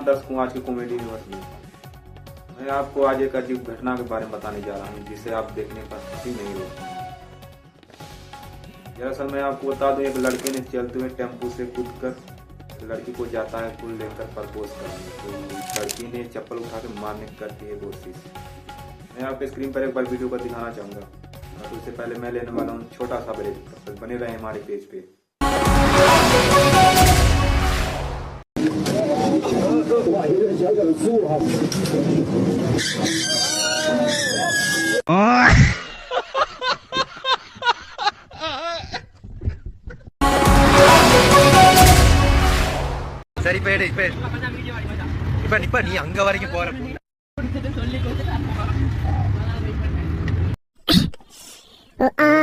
दर्शकों, आज की कॉमेडी न्यूज में मैं आपको आज एक अजीब घटना के बारे में बताने जा रहा हूँ जिसे आप देखने पर हंसी नहीं रोक। दरअसल मैं आपको बता दूं, एक लड़के ने चलते हुए टेम्पो से कूदकर लड़की को जाता है फूल लेकर प्रपोज करने, तो लड़की ने चप्पल उठा के मारने की करती है कोशिश। मैं आपके स्क्रीन पर एक बार वीडियो को दिखाना चाहूंगा, तो उससे पहले मैं लेने वाला हूँ छोटा सा ब्रेक। तब तक बने रहे हमारे पेज पे। சரி போயிடு இப்ப நீ அங்க வரைக்கும் போற Oh,